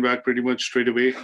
back pretty much straight away.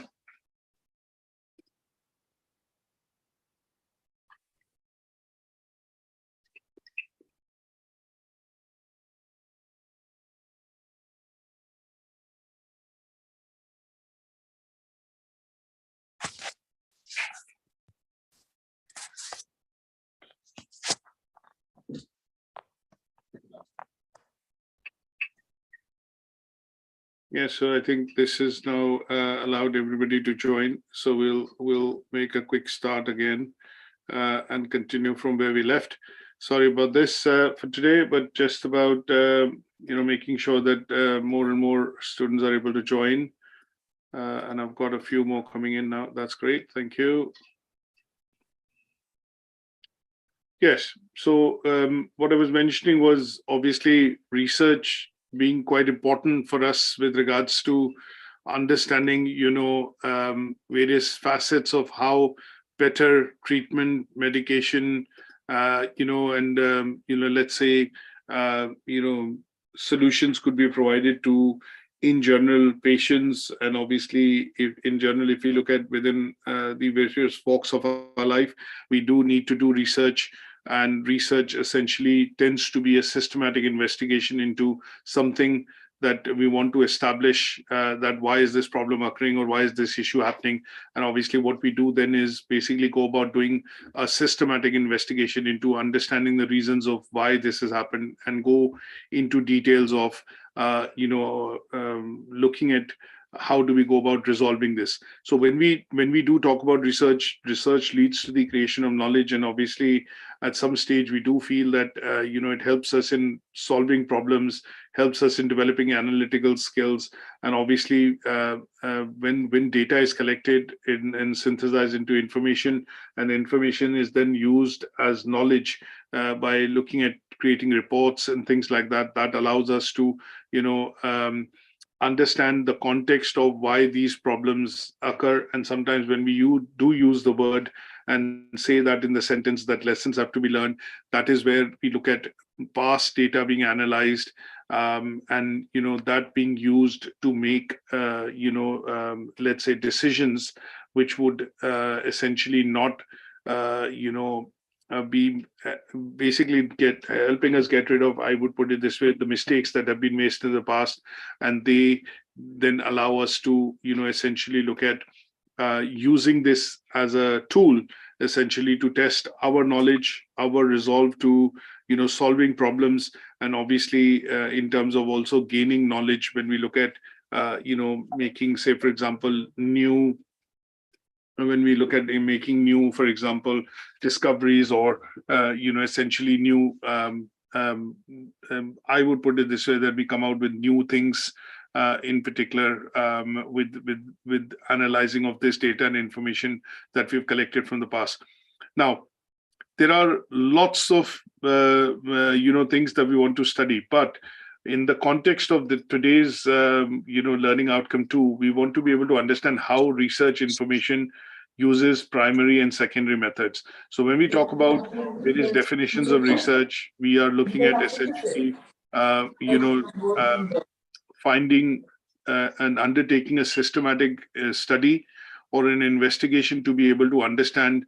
Yeah, so I think this is now allowed everybody to join. So we'll make a quick start again and continue from where we left. Sorry about this for today, but just about making sure that more and more students are able to join. And I've got a few more coming in now. That's great. Thank you. Yes. So what I was mentioning was obviously research being quite important for us with regards to understanding, various facets of how better treatment, medication, let's say, solutions could be provided to, in general, patients. And obviously, if you look at within the various walks of our life, we do need to do research. And research essentially tends to be a systematic investigation into something that we want to establish, that why is this problem occurring or why is this issue happening. And obviously what we do then is basically go about doing a systematic investigation into understanding the reasons of why this has happened and go into details of looking at how do we go about resolving this. So when we do talk about research leads to the creation of knowledge, and obviously at some stage we do feel that it helps us in solving problems, helps us in developing analytical skills, and obviously when data is collected and synthesized into information, and information is then used as knowledge by looking at creating reports and things like that, that allows us to understand the context of why these problems occur. And sometimes when we do use the word and say that in the sentence that lessons have to be learned, that is where we look at past data being analyzed, and that being used to make let's say decisions which would essentially not be basically helping us get rid of, I would put it this way, the mistakes that have been made in the past, and they then allow us to essentially look at using this as a tool essentially to test our knowledge, our resolve to solving problems, and obviously in terms of also gaining knowledge when we look at making, say for example, when we look at making new, for example, discoveries or essentially new I would put it this way, that we come out with new things in particular with analyzing of this data and information that we've collected from the past. Now, there are lots of things that we want to study, but in the context of today's learning outcome 2, we want to be able to understand how research information uses primary and secondary methods. So when we talk about various definitions of research, we are looking at essentially finding and undertaking a systematic study or an investigation to be able to understand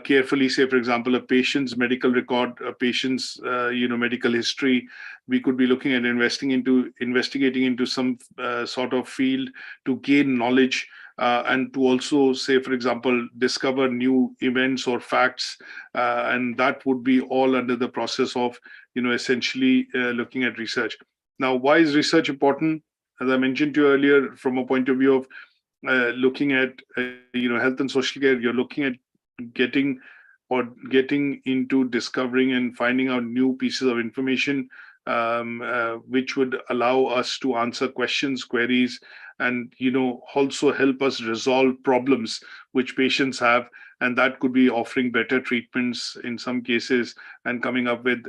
carefully, say, for example, a patient's medical record, a patient's medical history. We could be looking at investigating into some sort of field to gain knowledge and to also, say, for example, discover new events or facts. And that would be all under the process of, essentially looking at research. Now, why is research important? As I mentioned to you earlier, from a point of view of looking at health and social care, you're looking at getting into discovering and finding out new pieces of information which would allow us to answer questions, queries, and also help us resolve problems which patients have. And that could be offering better treatments in some cases and coming up with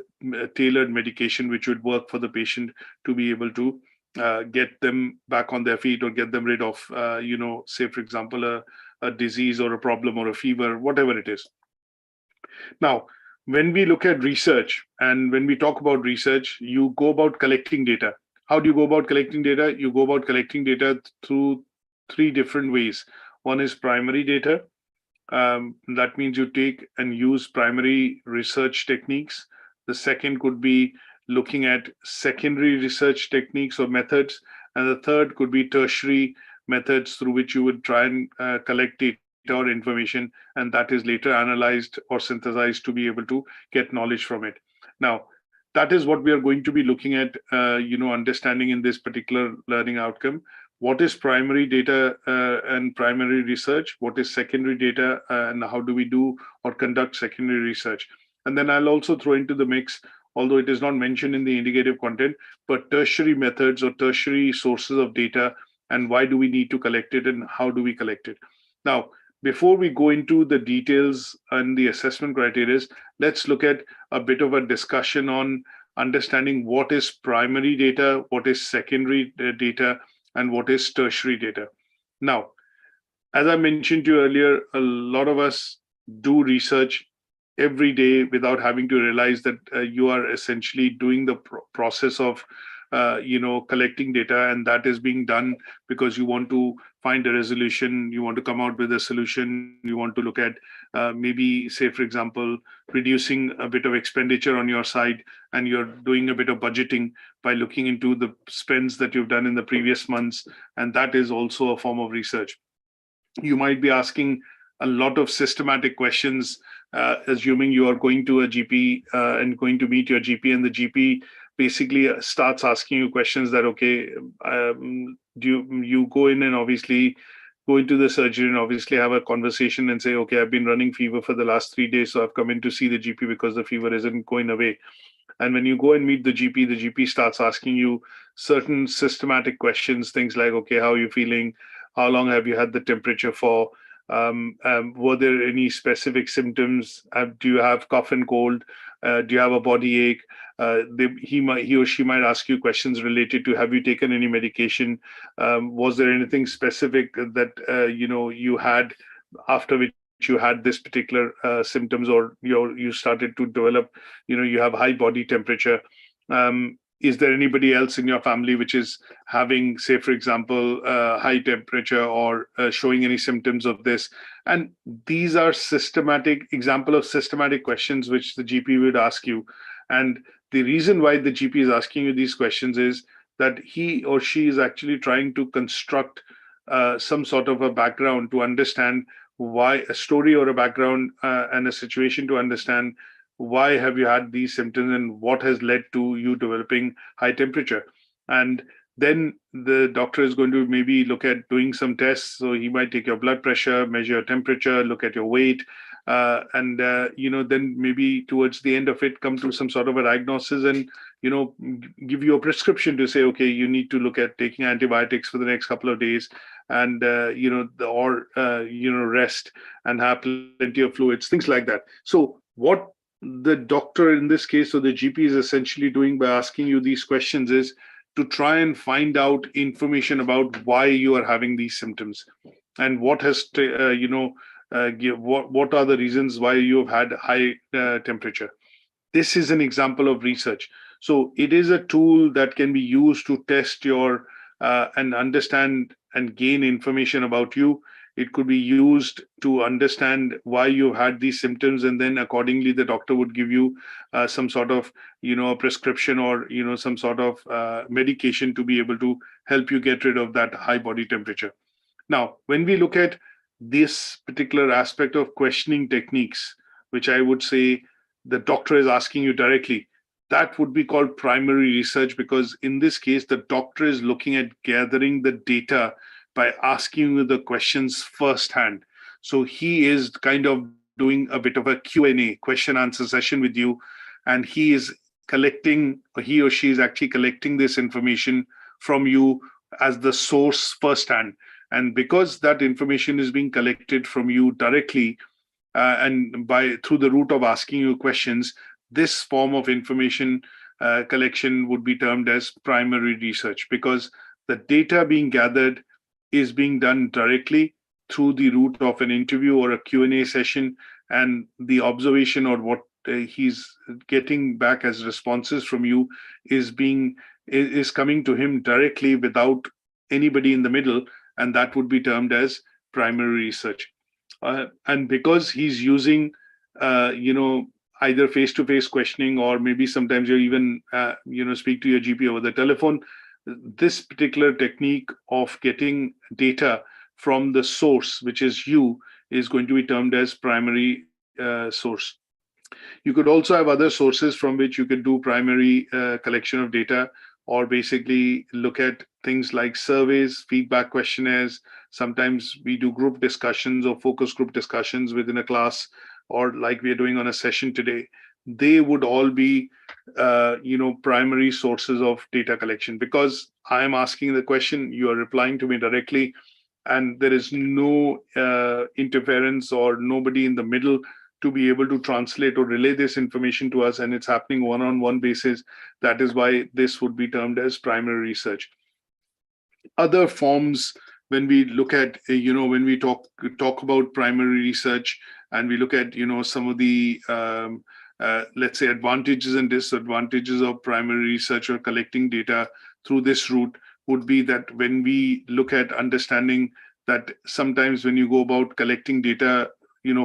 tailored medication which would work for the patient to be able to get them back on their feet or get them rid of, say, for example, a disease or a problem or a fever, whatever it is. Now, when we look at research and when we talk about research, you go about collecting data. How do you go about collecting data? You go about collecting data through three different ways. One is primary data. That means you take and use primary research techniques. The second could be looking at secondary research techniques or methods. And the third could be tertiary methods through which you would try and collect data or information, and that is later analyzed or synthesized to be able to get knowledge from it. Now, that is what we are going to be looking at, understanding in this particular learning outcome. What is primary data and primary research? What is secondary data and how do we do or conduct secondary research? And then I'll also throw into the mix, although it is not mentioned in the indicative content, but tertiary methods or tertiary sources of data, and why do we need to collect it and how do we collect it? Now, before we go into the details and the assessment criteria, let's look at a bit of a discussion on understanding what is primary data, what is secondary data, and what is tertiary data. Now, as I mentioned to you earlier, a lot of us do research every day without having to realize that you are essentially doing the process of collecting data, and that is being done because you want to find a resolution, you want to come out with a solution, you want to look at maybe, say, for example, reducing a bit of expenditure on your side, and you're doing a bit of budgeting by looking into the spends that you've done in the previous months, and that is also a form of research. You might be asking a lot of systematic questions, assuming you are going to a GP and going to meet your GP, and the GP basically starts asking you questions that, okay, do you go in and obviously go into the surgery and obviously have a conversation and say, okay, I've been running fever for the last 3 days, so I've come in to see the GP because the fever isn't going away. And when you go and meet the GP starts asking you certain systematic questions, things like, okay, how are you feeling? How long have you had the temperature for? Were there any specific symptoms? Do you have cough and cold? Do you have a body ache? He or she might ask you questions related to, have you taken any medication? Was there anything specific that you had after which you had this particular symptoms, or you started to develop, you have high body temperature? Is there anybody else in your family which is having, say, for example, high temperature or showing any symptoms of this? And these are example of systematic questions which the GP would ask you. And the reason why the GP is asking you these questions is that he or she is actually trying to construct some sort of a background to understand why, a story or a background and a situation to understand why have you had these symptoms and what has led to you developing high temperature. And then the doctor is going to maybe look at doing some tests. So he might take your blood pressure, measure your temperature, look at your weight, and then maybe towards the end of it, come to some sort of a diagnosis and give you a prescription to say, okay, you need to look at taking antibiotics for the next couple of days, and rest and have plenty of fluids, things like that. So what the doctor in this case, or the GP, is essentially doing by asking you these questions is to try and find out information about why you are having these symptoms and what has what are the reasons why you have had high temperature. This is an example of research. So it is a tool that can be used to test your and understand and gain information about you. It could be used to understand why you had these symptoms, and then accordingly the doctor would give you some sort of a prescription or some sort of medication to be able to help you get rid of that high body temperature. Now, when we look at this particular aspect of questioning techniques, which I would say the doctor is asking you directly, that would be called primary research, because in this case the doctor is looking at gathering the data by asking you the questions firsthand. So he is kind of doing a bit of a Q&A, question answer session with you, and he or she is actually collecting this information from you as the source firsthand. And because that information is being collected from you directly and through the route of asking you questions, this form of information collection would be termed as primary research, because the data being gathered is being done directly through the route of an interview or a Q&A session, and the observation or what he's getting back as responses from you is coming to him directly without anybody in the middle. and that would be termed as primary research. And because he's using, either face-to-face questioning, or maybe sometimes you even, speak to your GP over the telephone, this particular technique of getting data from the source, which is you, is going to be termed as primary source. You could also have other sources from which you could do primary collection of data, or basically look at things like surveys, feedback questionnaires. Sometimes we do group discussions or focus group discussions within a class, or like we are doing on a session today. They would all be, primary sources of data collection, because I am asking the question, you are replying to me directly, and there is no interference or nobody in the middle to be able to translate or relay this information to us, and it's happening one-on-one basis. That is why this would be termed as primary research. Other forms, when we look at, when we talk about primary research, and we look at, some of the, let's say, advantages and disadvantages of primary research or collecting data through this route, would be that when we look at understanding that sometimes when you go about collecting data,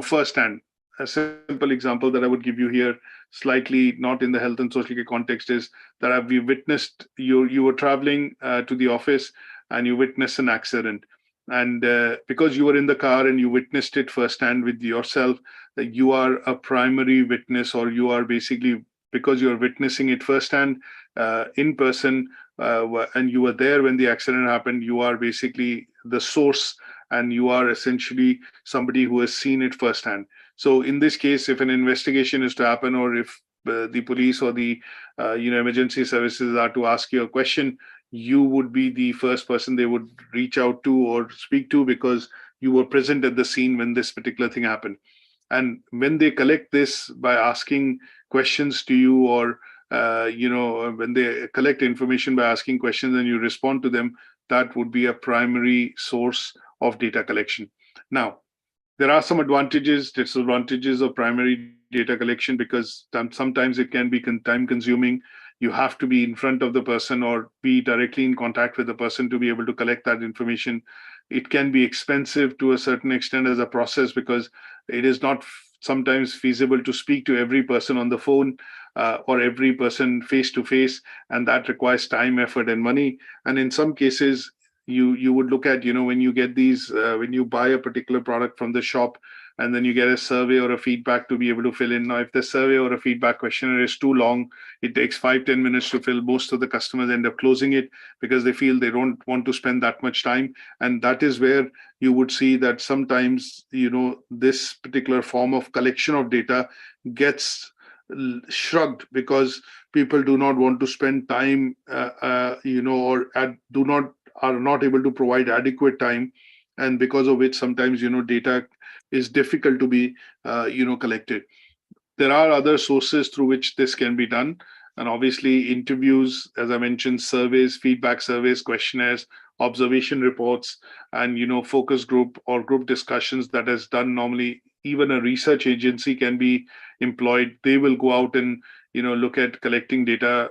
firsthand, a simple example that I would give you here, slightly not in the health and social care context, is that we witnessed you were traveling to the office, and you witnessed an accident. And because you were in the car and you witnessed it firsthand with yourself, that you are a primary witness, or you are basically, because you are witnessing it firsthand in person, and you were there when the accident happened, you are basically the source, and you are essentially somebody who has seen it firsthand. So in this case, if an investigation is to happen, or if the police or the emergency services are to ask you a question, you would be the first person they would reach out to or speak to, because you were present at the scene when this particular thing happened. And when they collect this by asking questions to you, or when they collect information by asking questions and you respond to them, that would be a primary source of data collection. Now, there are some advantages, disadvantages of primary data collection, because sometimes it can be time consuming. You have to be in front of the person or be directly in contact with the person to be able to collect that information. It can be expensive to a certain extent as a process, because it is not sometimes feasible to speak to every person on the phone or every person face to face, and that requires time, effort, and money. And in some cases, you would look at, when you get these, when you buy a particular product from the shop, and then you get a survey or a feedback to be able to fill in. Now, if the survey or a feedback questionnaire is too long, it takes 5-10 minutes to fill. Most of the customers end up closing it because they feel they don't want to spend that much time. And that is where you would see that sometimes, this particular form of collection of data gets shrugged, because people do not want to spend time, or are not able to provide adequate time, and because of which sometimes data is difficult to be collected. There are other sources through which this can be done, and obviously interviews, as I mentioned, surveys, feedback surveys, questionnaires, observation reports, and focus group or group discussions that is done normally. Even a research agency can be employed. They will go out and look at collecting data.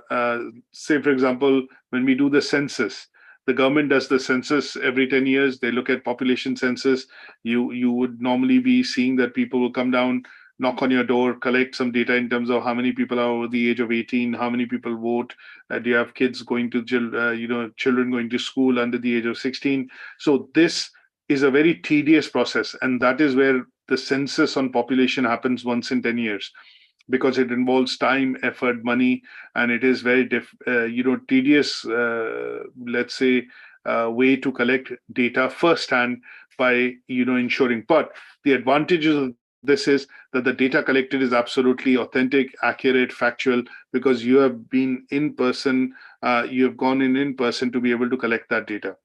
Say, for example, when we do the census, the government does the census every 10 years. They look at population census. You would normally be seeing that people will come down, knock on your door, collect some data in terms of how many people are over the age of 18, how many people vote, do you have kids going to, children going to school under the age of 16. So this is a very tedious process, and that is where the census on population happens once in 10 years. Because it involves time, effort, money, and it is very tedious, let's say, way to collect data firsthand by ensuring. But the advantages of this is that the data collected is absolutely authentic, accurate, factual, because you have been in person, you have gone in person to be able to collect that data.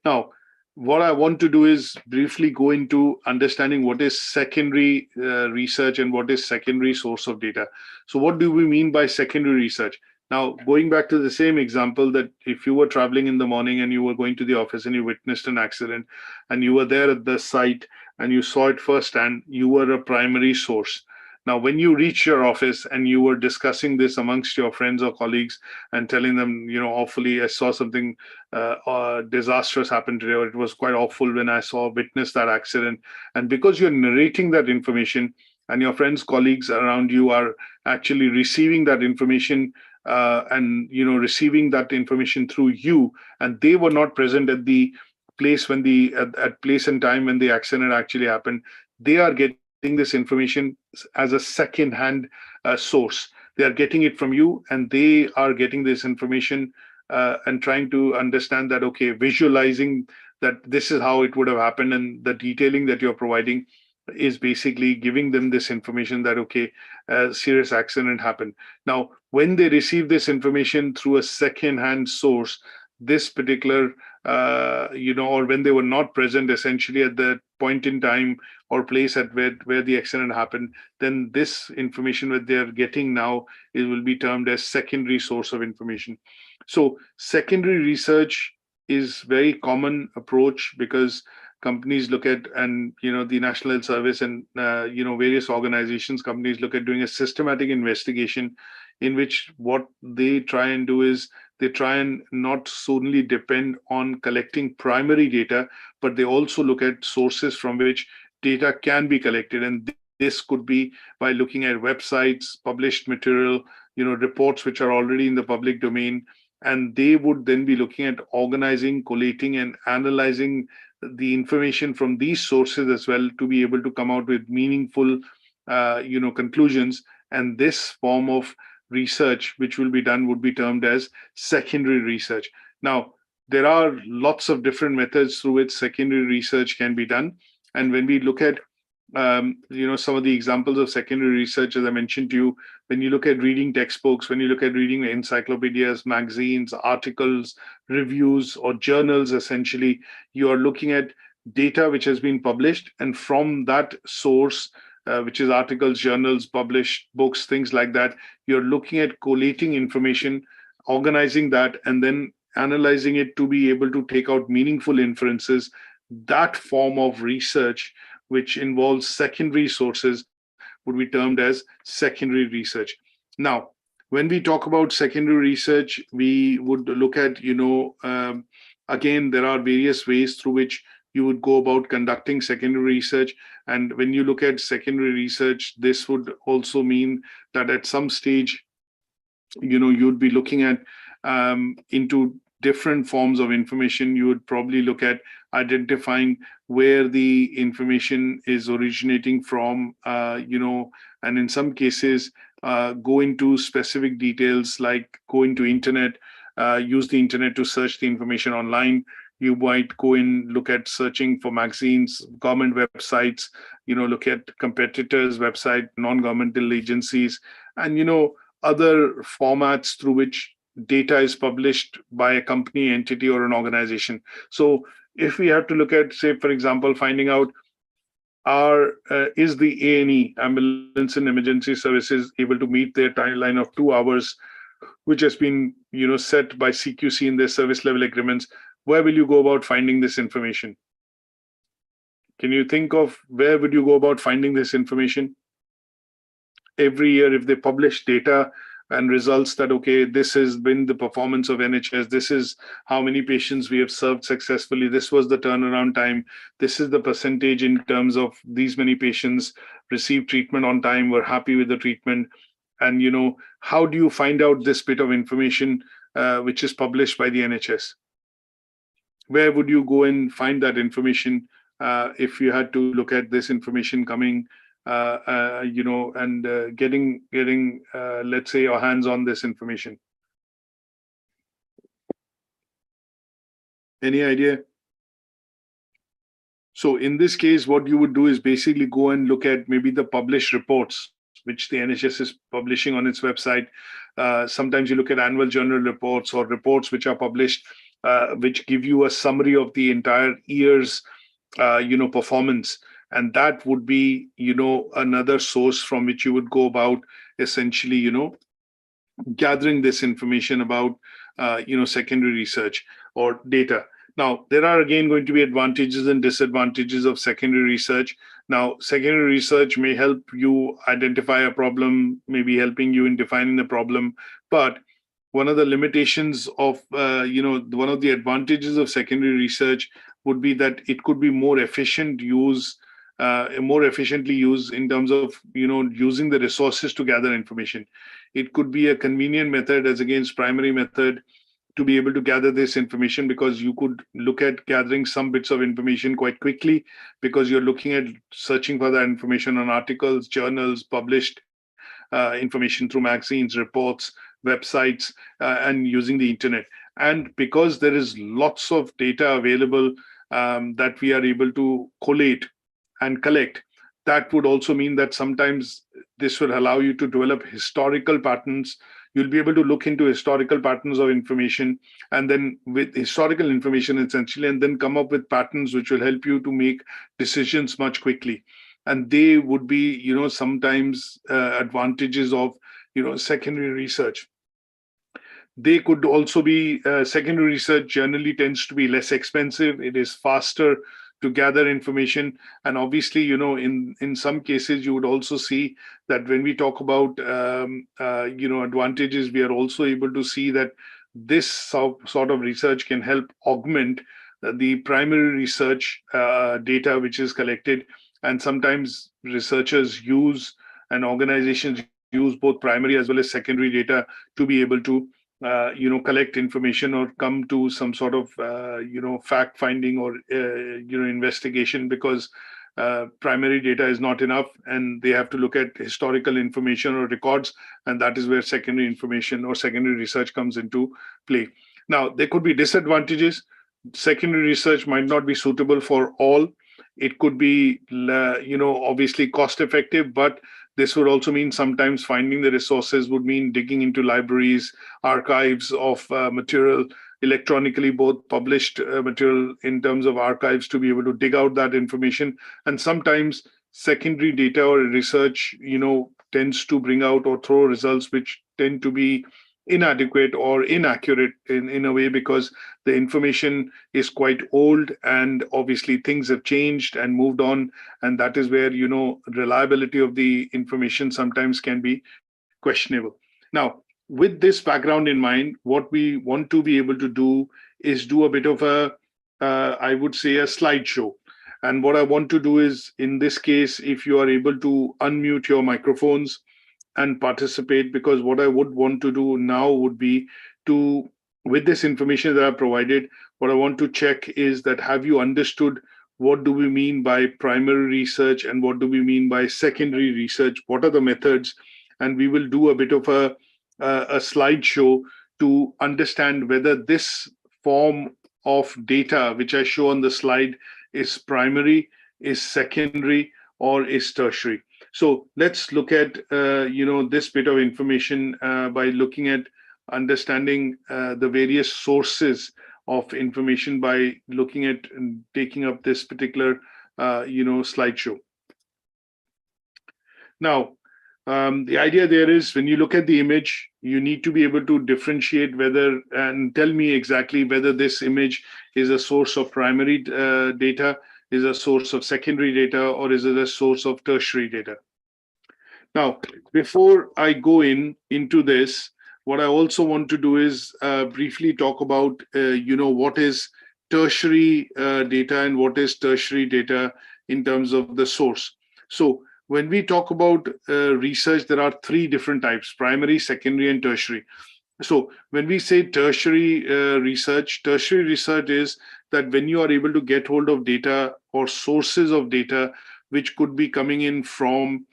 Now, what I want to do is briefly go into understanding what is secondary research and what is secondary source of data. So what do we mean by secondary research? Now, going back to the same example, that if you were traveling in the morning and you were going to the office and you witnessed an accident and you were there at the site and you saw it firsthand, you were a primary source. Now, when you reach your office and you were discussing this amongst your friends or colleagues and telling them, awfully, I saw something disastrous happen today, or it was quite awful when I witnessed that accident. And because you're narrating that information and your friends, colleagues around you are actually receiving that information and receiving that information through you, and they were not present at the place when at place and time when the accident actually happened, they are getting this information as a second-hand source. They are getting it from you, and they are getting this information and trying to understand that, okay, visualizing that this is how it would have happened, and the detailing that you're providing is basically giving them this information that, okay, a serious accident happened. Now, when they receive this information through a second-hand source, this particular, or when they were not present essentially at the point in time or place at where the accident happened, then this information that they are getting now, it will be termed as secondary source of information. So secondary research is very common approach, because companies look at, and the National Health Service and various organizations, companies look at doing a systematic investigation, in which what they try and do is they try and not solely depend on collecting primary data, but they also look at sources from which data can be collected. And this could be by looking at websites, published material, reports which are already in the public domain. And they would then be looking at organizing, collating, and analyzing the information from these sources as well, to be able to come out with meaningful, conclusions. And this form of research which will be done would be termed as secondary research. Now, there are lots of different methods through which secondary research can be done. And when we look at some of the examples of secondary research, as I mentioned to you, when you look at reading textbooks, when you look at reading encyclopedias, magazines, articles, reviews, or journals, essentially, you are looking at data which has been published, and from that source, which is articles, journals, published books, things like that, you're looking at collating information, organizing that, and then analyzing it to be able to take out meaningful inferences. That form of research, which involves secondary sources, would be termed as secondary research. Now, when we talk about secondary research, we would look at, again, there are various ways through which you would go about conducting secondary research. And when you look at secondary research, this would also mean that at some stage, you'd be looking at into different forms of information. You would probably look at identifying where the information is originating from, and in some cases, go into specific details, like go into internet, use the internet to search the information online. You might go in, look at searching for magazines, government websites, look at competitors' website, non-governmental agencies, and, other formats through which data is published by a company, entity, or an organization. So if we have to look at, say, for example, finding out is the A&E, ambulance and emergency services, able to meet their timeline of 2 hours, which has been set by CQC in their service level agreements, where will you go about finding this information? Can you think of where would you go about finding this information? Every year, if they publish data and results that, okay, this has been the performance of NHS, this is how many patients we have served successfully, this was the turnaround time, this is the percentage in terms of these many patients received treatment on time, were happy with the treatment. And, how do you find out this bit of information which is published by the NHS? Where would you go and find that information if you had to look at this information coming, and getting, let's say, your hands on this information? Any idea? So in this case, what you would do is basically go and look at maybe the published reports which the NHS is publishing on its website. Sometimes you look at annual journal reports or reports which are published, which give you a summary of the entire year's, performance. And that would be, another source from which you would go about essentially, gathering this information about, secondary research or data. Now, there are again going to be advantages and disadvantages of secondary research. Now, secondary research may help you identify a problem, maybe helping you in defining the problem, but one of the limitations of, one of the advantages of secondary research would be that it could be more efficiently used in terms of, using the resources to gather information. It could be a convenient method as against primary method to be able to gather this information, because you could look at gathering some bits of information quite quickly, because you're looking at searching for that information on articles, journals, published information through magazines, reports, websites, and using the internet. And because there is lots of data available that we are able to collate and collect, that would also mean that sometimes this will allow you to develop historical patterns. You'll be able to look into historical patterns of information, and then with historical information essentially, and then come up with patterns which will help you to make decisions much quickly. And they would be, sometimes advantages of, secondary research. They could also be, secondary research generally tends to be less expensive. It is faster to gather information. And obviously, in some cases, you would also see that when we talk about, advantages, we are also able to see that this sort of research can help augment the primary research data which is collected. And sometimes researchers use and organizations use both primary as well as secondary data to be able to collect information or come to some sort of, fact finding or, investigation, because primary data is not enough and they have to look at historical information or records. And that is where secondary information or secondary research comes into play. Now, there could be disadvantages. Secondary research might not be suitable for all. It could be, obviously cost effective, but this would also mean sometimes finding the resources would mean digging into libraries, archives of material electronically, both published material in terms of archives, to be able to dig out that information. And sometimes secondary data or research, tends to bring out or throw results which tend to be inadequate or inaccurate in a way, because the information is quite old and obviously things have changed and moved on. And that is where, reliability of the information sometimes can be questionable. Now, with this background in mind, what we want to be able to do is do a bit of I would say, a slideshow. And what I want to do is, in this case, if you are able to unmute your microphones and participate, because what I would want to do now would be to, with this information that I've provided, what I want to check is that, have you understood what do we mean by primary research and what do we mean by secondary research? What are the methods? And we will do a bit of a slideshow to understand whether this form of data, which I show on the slide, is primary, is secondary, or is tertiary. So let's look at this bit of information by looking at understanding the various sources of information by looking at and taking up this particular slideshow. Now, the idea there is, when you look at the image, you need to be able to differentiate whether, and tell me exactly whether this image is a source of primary data, is a source of secondary data, or is it a source of tertiary data. Now, before I go into this, what I also want to do is briefly talk about, what is tertiary data and what is tertiary data in terms of the source. So when we talk about research, there are three different types: primary, secondary, and tertiary. So when we say tertiary research is that when you are able to get hold of data or sources of data which could be coming in from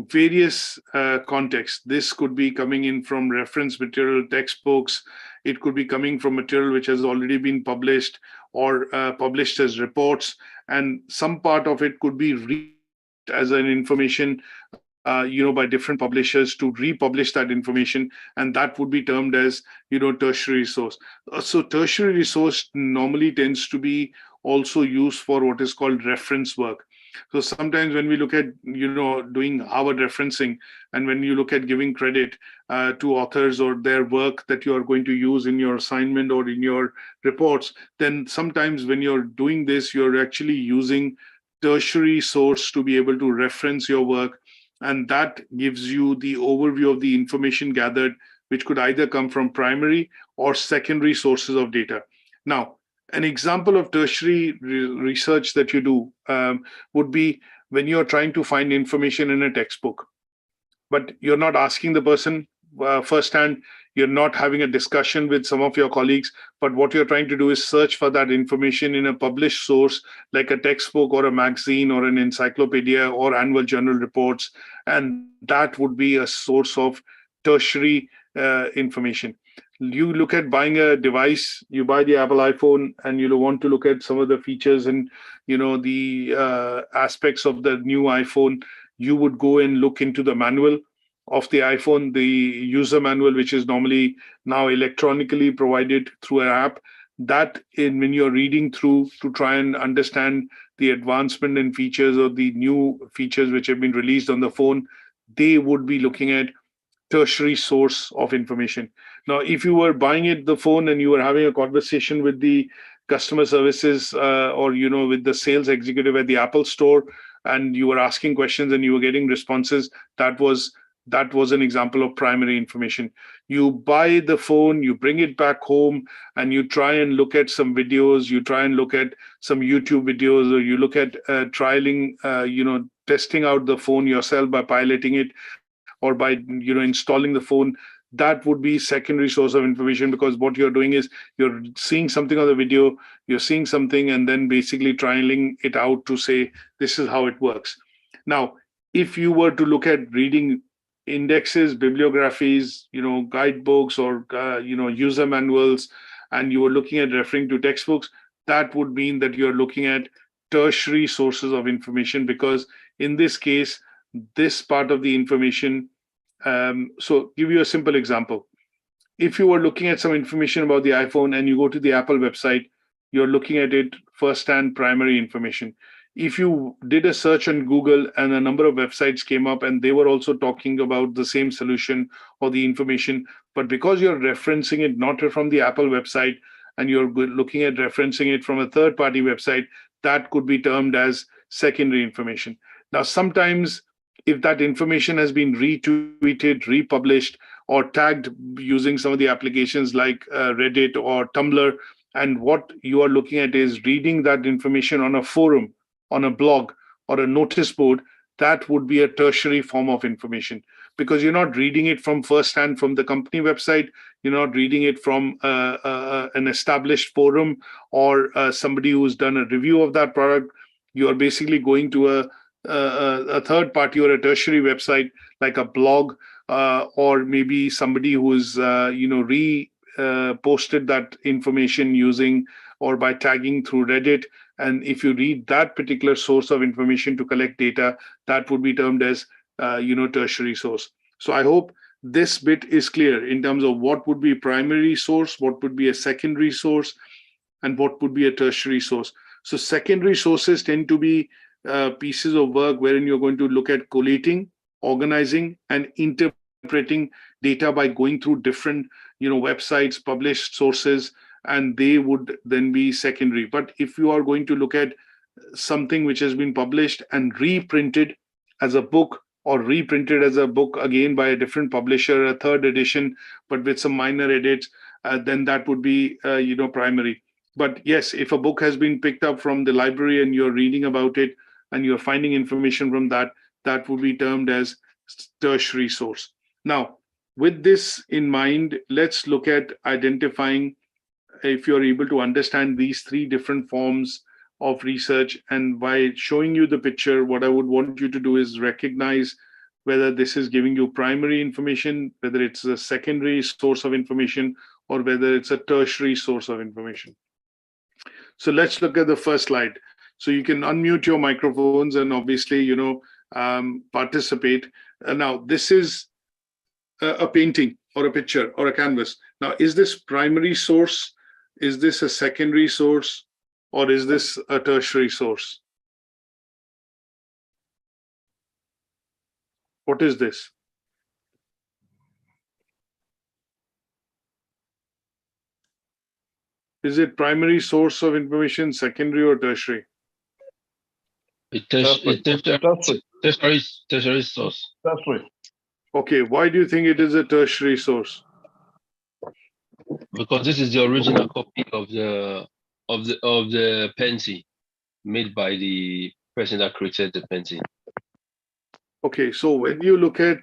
various contexts. This could be coming in from reference material, textbooks. It could be coming from material which has already been published or published as reports. And some part of it could be read as an information by different publishers to republish that information, and that would be termed as tertiary resource. So tertiary resource normally tends to be also used for what is called reference work. So sometimes when we look at doing Harvard referencing, and when you look at giving credit to authors or their work that you are going to use in your assignment or in your reports, then sometimes when you're doing this, you're actually using tertiary source to be able to reference your work. And that gives you the overview of the information gathered, which could either come from primary or secondary sources of data. Now, an example of tertiary research that you do would be when you're trying to find information in a textbook, but you're not asking the person firsthand, you're not having a discussion with some of your colleagues, but what you're trying to do is search for that information in a published source like a textbook or a magazine or an encyclopedia or annual journal reports, and that would be a source of tertiary information. You look at buying a device, you buy the Apple iPhone, and you want to look at some of the features and the aspects of the new iPhone. You would go and look into the manual of the iPhone, the user manual, which is normally now electronically provided through an app. That when you're reading through to try and understand the advancement in features or the new features which have been released on the phone, they would be looking at tertiary source of information. Now, if you were buying the phone and you were having a conversation with the customer services or with the sales executive at the Apple store, and you were asking questions and you were getting responses, that was an example of primary information. You buy the phone, you bring it back home, and you try and look at some videos, you try and look at some YouTube videos, or you look at trialing, testing out the phone yourself by piloting it or by installing the phone. That would be secondary source of information, because what you're doing is you're seeing something on the video, you're seeing something, and then basically trialing it out to say, this is how it works. Now, if you were to look at reading indexes, bibliographies, guidebooks, or user manuals, and you were looking at referring to textbooks, that would mean that you're looking at tertiary sources of information, because in this case, this part of the information. So give you a simple example. If you were looking at some information about the iPhone and you go to the Apple website, you're looking at it first-hand primary information. If you did a search on Google and a number of websites came up and they were also talking about the same solution or the information, but because you're referencing it not from the Apple website and you're looking at referencing it from a third-party website, that could be termed as secondary information. Now, sometimes if that information has been retweeted, republished, or tagged using some of the applications like Reddit or Tumblr, and what you are looking at is reading that information on a forum, on a blog, or a notice board, that would be a tertiary form of information, because you're not reading it from firsthand from the company website, you're not reading it from an established forum or somebody who's done a review of that product. You are basically going to a third party or a tertiary website like a blog or maybe somebody who's posted that information using or by tagging through Reddit. And if you read that particular source of information to collect data, that would be termed as tertiary source. So I hope this bit is clear in terms of what would be primary source, what would be a secondary source, and what would be a tertiary source. So secondary sources tend to be pieces of work wherein you're going to look at collating, organizing, and interpreting data by going through different websites, published sources, and they would then be secondary. But if you are going to look at something which has been published and reprinted as a book, or reprinted as a book again by a different publisher, a third edition, but with some minor edits, then that would be primary. But yes, if a book has been picked up from the library and you're reading about it and you're finding information from that, that would be termed as tertiary source. Now, with this in mind, let's look at identifying, if you're able to understand these three different forms of research. And by showing you the picture, what I would want you to do is recognize whether this is giving you primary information, whether it's a secondary source of information, or whether it's a tertiary source of information. So let's look at the first slide. So you can unmute your microphones and obviously, participate. Now, this is a painting or a picture or a canvas. Now, is this primary source? Is this a secondary source? Or is this a tertiary source? What is this? Is it primary source of information, secondary or tertiary? Tertiary source. Tertiary. Okay, why do you think it is a tertiary source? Because this is the original copy of the pencil made by the person that created the pencil. Okay, so when you look at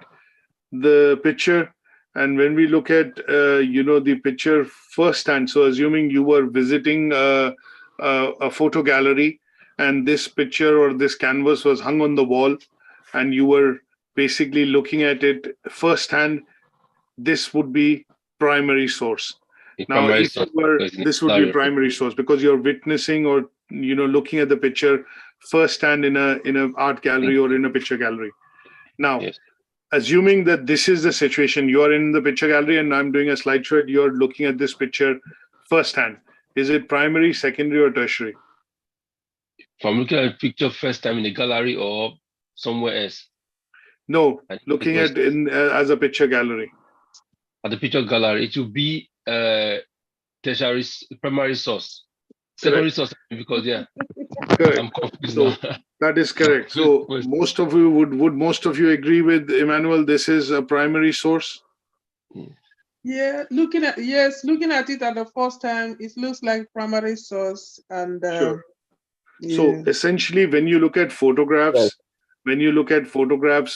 the picture, and when we look at the picture firsthand, so assuming you were visiting a photo gallery, and this picture or this canvas was hung on the wall, and you were basically looking at it firsthand, this would be primary source. Now, if you were, this would be primary source because you're witnessing or looking at the picture firsthand in a art gallery or in a picture gallery. Now, Yes. assuming that this is the situation, you are in the picture gallery and I'm doing a slideshow, you're looking at this picture firsthand. Is it primary, secondary, or tertiary? If I'm looking at a picture first time in a gallery or somewhere else. No, looking at in as a picture gallery. At the picture gallery, it will be tertiary, primary source. Secondary source, because correct. I'm confused So now. that is correct. So most of you would most of you agree with Emmanuel? This is a primary source. Yeah, looking at it at the first time, it looks like primary source. And sure. Yeah. So essentially, when you look at photographs,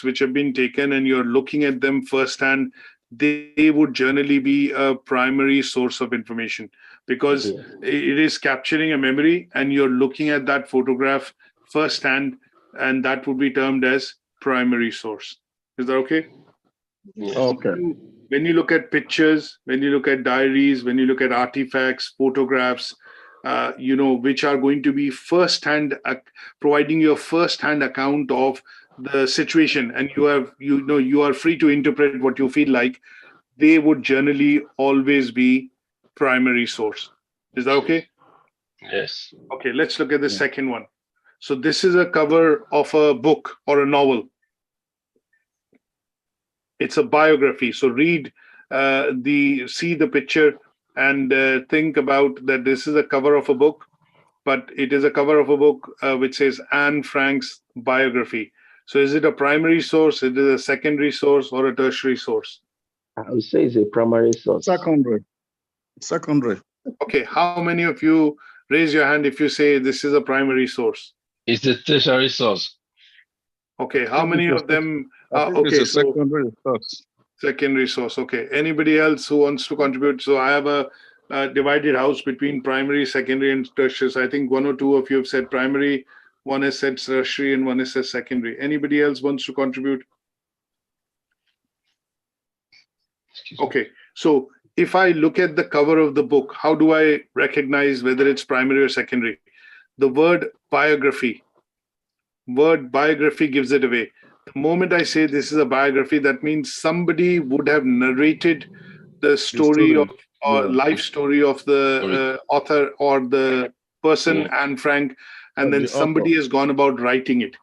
which have been taken and you're looking at them firsthand, they would generally be a primary source of information because it is capturing a memory and you're looking at that photograph firsthand, and that would be termed as primary source. Is that okay? Yeah. Okay. When you look at pictures, when you look at diaries, when you look at artifacts, photographs, which are going to be firsthand, providing you a firsthand account of the situation, and you are free to interpret what you feel like, they would generally always be primary source. Is that okay? Yes. Okay, let's look at the second one. So this is a cover of a book or a novel. It's a biography. So read see the picture and think about that this is a cover of a book, but it is a cover of a book which says Anne Frank's biography. So is it a primary source, is it a secondary source, or a tertiary source? I would say it's a primary source. Secondary. Okay, how many of you raise your hand if you say this is a primary source? It's a tertiary source. Okay, how many of them? Okay, so secondary source. Secondary source. Okay. Anybody else who wants to contribute? So I have a divided house between primary, secondary, and tertiary. So I think one or two of you have said primary, one has said tertiary, and one has said secondary. Anybody else wants to contribute? Okay. So if I look at the cover of the book, how do I recognize whether it's primary or secondary? The word biography gives it away. The moment I say this is a biography, that means somebody would have narrated the story of life story of the author or the person, Anne Frank, and then somebody has gone about writing it.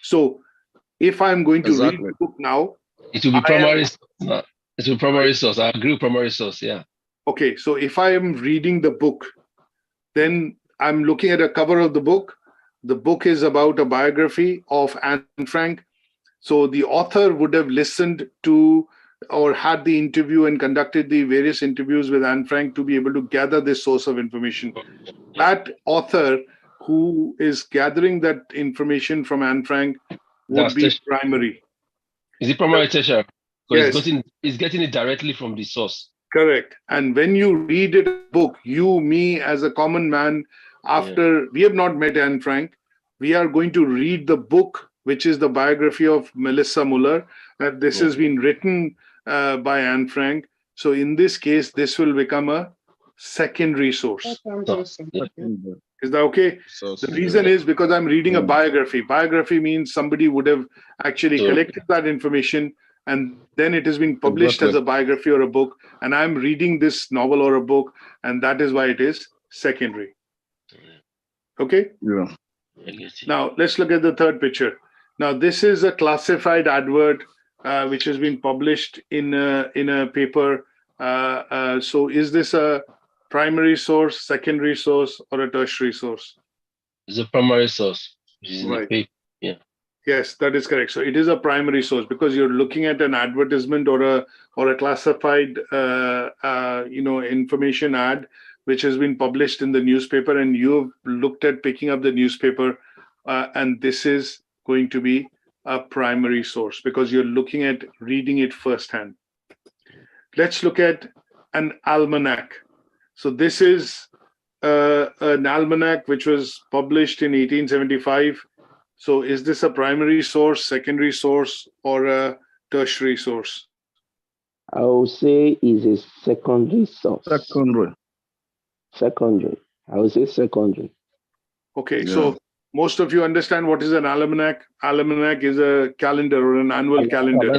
So if I'm going to read the book now, it will be primary. It will be primary source. I agree with primary source. Yeah. Okay, so if I am reading the book, then I'm looking at a cover of the book. The book is about a biography of Anne Frank. So the author would have listened to or had the interview and conducted the various interviews with Anne Frank to be able to gather this source of information. That author who is gathering that information from Anne Frank would be primary. Is it primary or tertiary? Yes. It's getting it directly from the source. Correct. And when you read a book, you, me, as a common man, after we have not met Anne Frank, we are going to read the book, which is the biography of Melissa Muller. This has been written by Anne Frank. So in this case, this will become a secondary source. Is that okay? The reason is because I'm reading a biography. Biography means somebody would have actually collected that information and then it has been published as a biography or a book. And I'm reading this novel or a book, and that is why it is secondary. Okay? Yeah. Now, let's look at the third picture. Now, this is a classified advert which has been published in a paper. So is this a primary source, secondary source, or a tertiary source? It's a primary source. Right. Yes, that is correct. So it is a primary source because you're looking at an advertisement or a classified information ad which has been published in the newspaper, and you've looked at picking up the newspaper, and this is going to be a primary source because you're looking at reading it firsthand. Let's look at an almanac. So this is an almanac which was published in 1875. So is this a primary source, secondary source, or a tertiary source? I would say is a secondary source. Secondary. Secondary. I would say secondary. Okay, Yeah. so most of you understand what is an almanac. Almanac is a calendar or an annual calendar.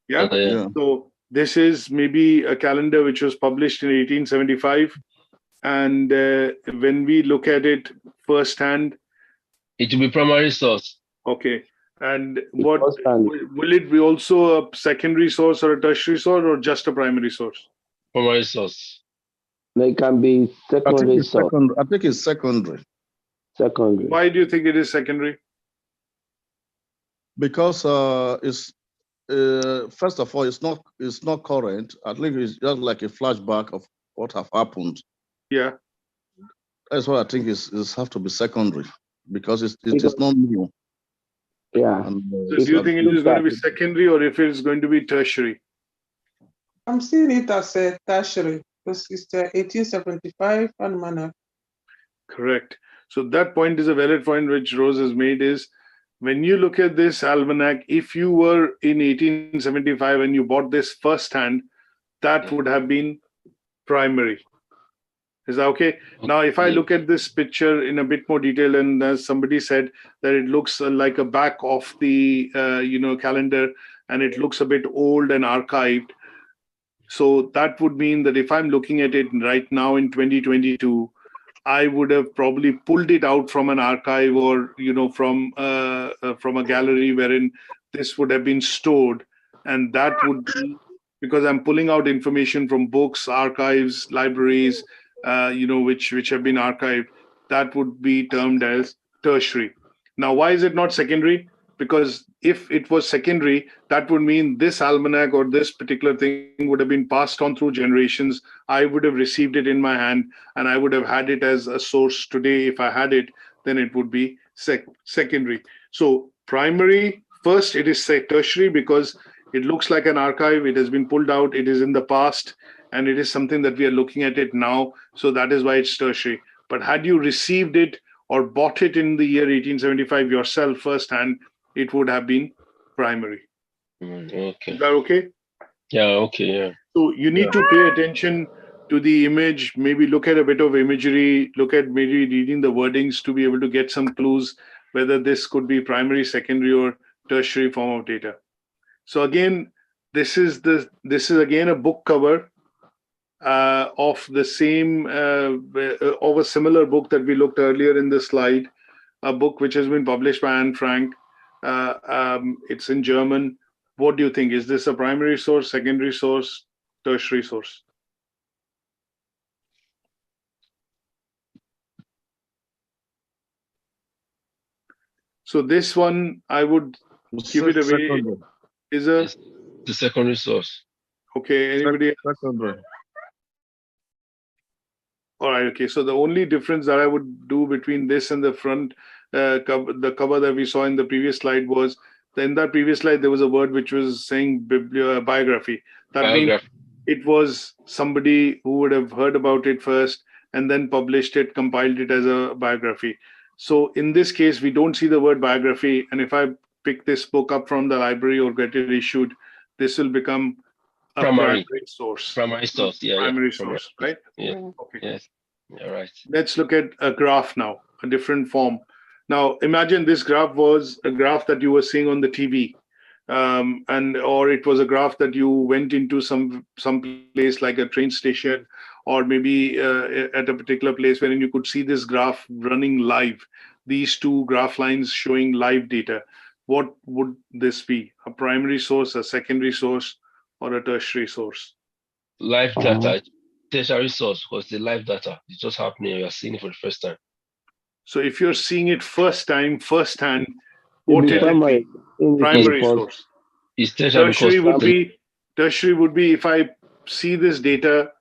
Yeah? Yeah. So this is maybe a calendar which was published in 1875. And when we look at it firsthand, it will be primary source. okay. And what will it be also a secondary source or a tertiary source or just a primary source? Primary source. No, it can be secondary source. I think it's secondary. Secondary. Why do you think it is secondary? Because it's first of all, it's not current. At least it's just like a flashback of what have happened. Yeah. That's what I think is have to be secondary because it is not new. Yeah. And, So do you think it is going to be secondary or if it is going to be tertiary? I'm seeing it as a tertiary because it's the 1875 almanac. Correct. So that point is a valid point which Rose has made is when you look at this almanac, if you were in 1875 and you bought this firsthand, that would have been primary. Is that okay? Now, if I look at this picture in a bit more detail, and as somebody said that it looks like a back of the calendar, and it looks a bit old and archived. So that would mean that if I'm looking at it right now in 2022, I would have probably pulled it out from an archive or from a gallery wherein this would have been stored, and that would be because I'm pulling out information from books, archives, libraries. Which have been archived, that would be termed as tertiary. Now, why is it not secondary? Because if it was secondary, that would mean this almanac or this particular thing would have been passed on through generations. I would have received it in my hand and I would have had it as a source today. If I had it, then it would be secondary. So primary, first it is tertiary because it looks like an archive. It has been pulled out. It is in the past. And it is something that we are looking at it now. So that is why it's tertiary. But had you received it or bought it in the year 1875 yourself firsthand, it would have been primary. Okay. Is that okay? Yeah, okay, yeah. So you need to pay attention to the image, maybe look at a bit of imagery, look at maybe reading the wordings to be able to get some clues whether this could be primary, secondary, or tertiary form of data. So again, this is again a book cover of the same of a similar book that we looked earlier in the slide, a book which has been published by Anne Frank. It's in German. What do you think? Is this a primary source, secondary source, tertiary source? So this one, I would give it away. Secondary. Is a the secondary source. Okay, anybody? Secondary. All right, okay. So the only difference that I would do between this and the front cover, the cover that we saw in the previous slide was that in that previous slide, there was a word which was saying biography. That means it was somebody who would have heard about it first and then published it, compiled it as a biography. So in this case, we don't see the word biography. And if I pick this book up from the library or get it issued, this will become a primary source. Primary source, yeah. Primary source, right? Yeah. Okay. Yes. Yeah, right. Let's look at a graph now, a different form. Now, imagine this graph was a graph that you were seeing on the TV, or it was a graph that you went into some place like a train station, or maybe at a particular place wherein you could see this graph running live. These two graph lines showing live data. What would this be? A primary source, a secondary source, or a tertiary source? Live data. Tertiary source was the live data. It's just happening. You are seeing it for the first time. So if you're seeing it firsthand, what It it will will be be? primary Primary first. source. It's tertiary because Tertiary would be if I see this data,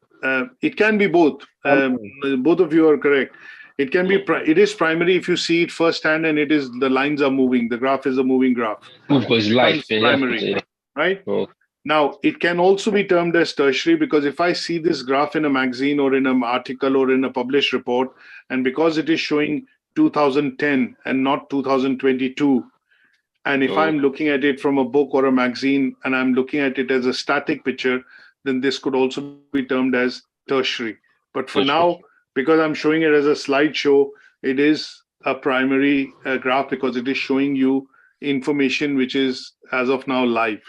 it can be both. Both of you are correct. It can be, it is primary if you see it firsthand and it is, the lines are moving, the graph is a moving graph. because life Primary, right? Now, it can also be termed as tertiary because if I see this graph in a magazine or in an article or in a published report, and because it is showing 2010 and not 2022, and if I'm looking at it from a book or a magazine and I'm looking at it as a static picture, then this could also be termed as tertiary. But for now, because I'm showing it as a slideshow, it is a primary graph because it is showing you information which is as of now live.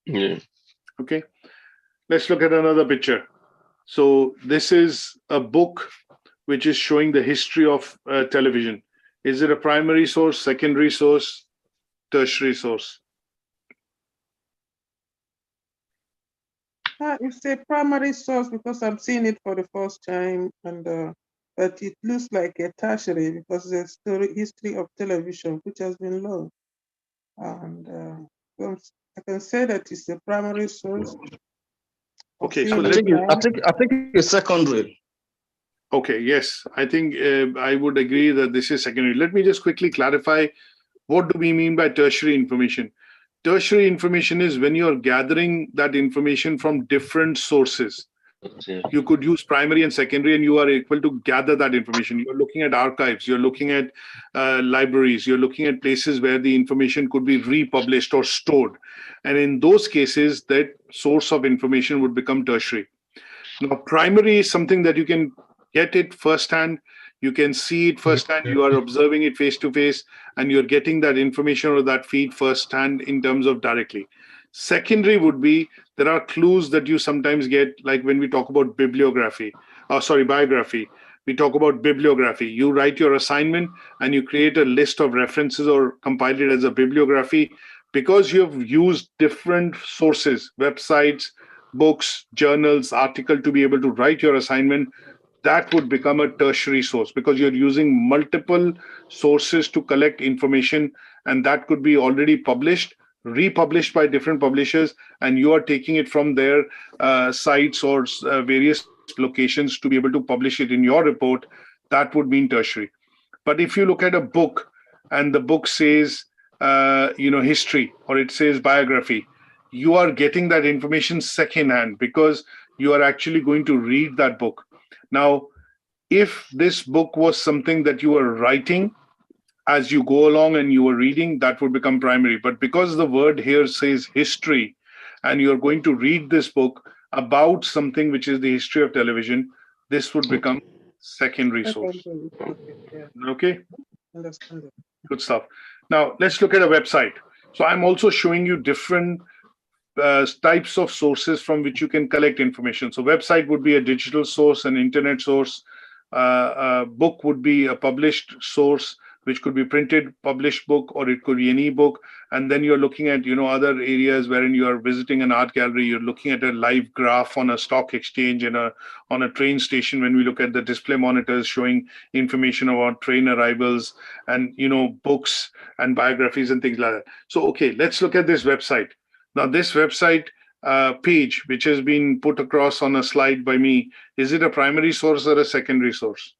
Yeah. Okay, let's look at another picture. So this is a book which is showing the history of television. Is it a primary source, secondary source, tertiary source? It's a primary source because I'm seeing it for the first time, and but it looks like a tertiary because the story history of television, which has been low, and I can say that it's a primary source. Okay, so I think it's secondary. Okay, yes, I think I would agree that this is secondary. Let me just quickly clarify, what do we mean by tertiary information? Tertiary information is when you're gathering that information from different sources. You could use primary and secondary and you are able to gather that information. You're looking at archives, you're looking at libraries, you're looking at places where the information could be republished or stored. And in those cases, that source of information would become tertiary. Now, primary is something that you can get it firsthand, you can see it firsthand, you are observing it face to face, and you're getting that information or that feed firsthand in terms of directly. Secondary would be, there are clues that you sometimes get, like when we talk about biography. We talk about bibliography. You write your assignment and you create a list of references or compile it as a bibliography because you have used different sources, websites, books, journals, article to be able to write your assignment. That would become a tertiary source because you're using multiple sources to collect information, and that could be already published, republished by different publishers, and you are taking it from their sites or various locations to be able to publish it in your report. That would mean tertiary. But if you look at a book and the book says history or it says biography, you are getting that information secondhand because you are actually going to read that book. Now, if this book was something that you were writing as you go along and you were reading, that would become primary. But because the word here says history, and you're going to read this book about something which is the history of television, this would become secondary source. Okay? Understand. Good stuff. Now, let's look at a website. So I'm also showing you different types of sources from which you can collect information. So website would be a digital source, an internet source. A book would be a published source, which could be printed, published book, or it could be any book. And then you're looking at, other areas wherein you are visiting an art gallery. You're looking at a live graph on a stock exchange and on a train station. When we look at the display monitors showing information about train arrivals and, books and biographies and things like that. So, okay, let's look at this website. Now, this website page, which has been put across on a slide by me, is it a primary source or a secondary source?